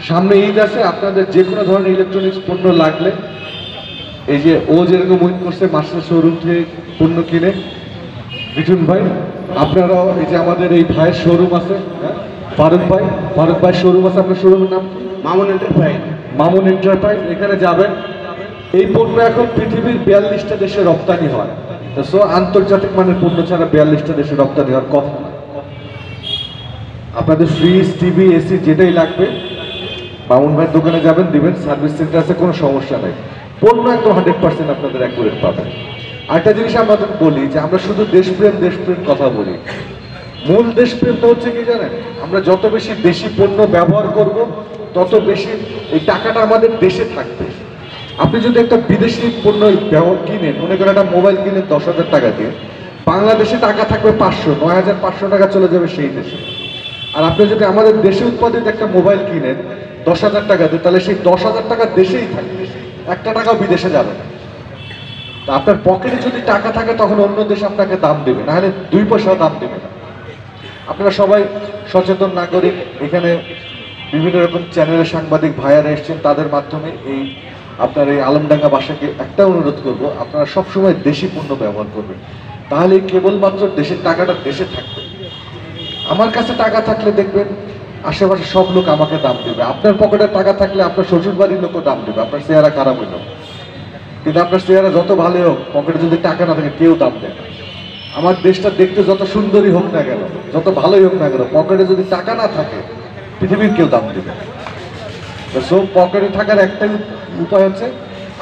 সামনে ঈদ আছে, আপনাদের যে কোনো ধরনের ইলেকট্রনিক্স পণ্য লাগলে এই যে ও যেরকম উইন করছে মাস্টার শোরুম থেকে পণ্য কিনে, মিঠুন ভাই আপনারাও এই যে আমাদের এই ভাইয়ের শোরুম আছে, ফারুক ভাই শোরুম আছে, আপনার শোরুমের নাম মামুন এন্টারপ্রাইজ। মামুন এন্টারপ্রাইজ, এখানে যাবেন। এই পণ্য এখন পৃথিবীর 42টা দেশে রপ্তানি হয়। সো আন্তর্জাতিক মানের পণ্য ছাড়া 42টা দেশে রপ্তানি হওয়ার কথা না। আপনাদের ফ্রিজ, টিভি, এসি যেটাই লাগবে মামুন ভাইয়ের দোকানে যাবেন, দিবেন, সার্ভিস সেন্টার আছে, কোনো সমস্যা নেই। পণ্য একদম 100% আপনাদের অ্যাকুরেট পাবেন। আরেকটা জিনিস আমাদের বলি যে আমরা শুধু দেশপ্রেম কথা বলি, মূল দেশপ্রেমটা হচ্ছে কি জানেন, আমরা যত বেশি দেশি পণ্য ব্যবহার করব তত বেশি এই টাকাটা আমাদের দেশে থাকবে। আপনি যদি একটা বিদেশি পণ্য ব্যবহার কিনেন, মনে করেন একটা মোবাইল কিনেন 10,000 টাকা দিয়ে, বাংলাদেশে টাকা থাকবে 9,500 টাকা চলে যাবে সেই দেশে। আর আপনি যদি আমাদের দেশে উৎপাদিত একটা মোবাইল কিনেন 10,000 টাকা দিয়ে, তাহলে সেই 10,000 টাকা দেশেই থাকবে, একটা টাকাও বিদেশে যাবে না। তা আপনার পকেটে যদি টাকা থাকে তখন অন্য দেশ আপনাকে দাম দেবে, না হলে 2 পয়সাও দাম দেবে না। আপনারা সবাই সচেতন নাগরিক, এখানে বিভিন্ন রকম চ্যানেলের সাংবাদিক ভাইয়ারা এসছেন, তাদের মাধ্যমে এই আপনার এই আলমডাঙ্গা বাসাকে একটা অনুরোধ করব, আপনারা সবসময় দেশি পণ্য ব্যবহার করবেন, তাহলে কেবলমাত্র দেশের টাকাটা দেশে থাকবে। আমার কাছে টাকা থাকলে দেখবেন আশেপাশে সব লোক আমাকে দাম দেবে, আপনার পকেটে টাকা থাকলে আপনার শ্বশুর বাড়ির লোকও দাম দেবে, আপনার চেহারা খারাপ হইল, কিন্তু আপনার চেহারা যত ভালো হোক পকেটে যদি টাকা না থাকে কেউ দাম দেয় না। আমার দেশটা দেখতে যত সুন্দরই হোক না কেন, যত ভালোই হোক না কেন, পকেটে যদি টাকা না থাকে পৃথিবীর কেউ দাম দেবে না। সব পকেটে থাকার একটাই উপায় হচ্ছে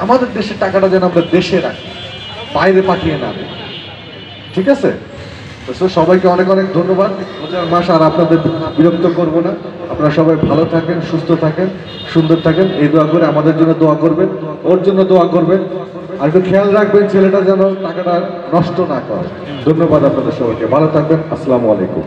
আমাদের দেশের টাকাটা যেন আমরা দেশে রাখি, বাইরে পাঠিয়ে না দিই। ঠিক আছে? তো সবাইকে অনেক অনেক ধন্যবাদ। রোজার মাস আর আপনাদের বিরক্ত করব না। আপনারা সবাই ভালো থাকেন, সুস্থ থাকেন, সুন্দর থাকেন, এই দোয়া করে আমাদের জন্য দোয়া করবেন, ওর জন্য দোয়া করবেন, আর একটু খেয়াল রাখবেন ছেলেটা যেন টাকাটা নষ্ট না করে। ধন্যবাদ আপনাদের সবাইকে, ভালো থাকবেন। আসসালামু আলাইকুম।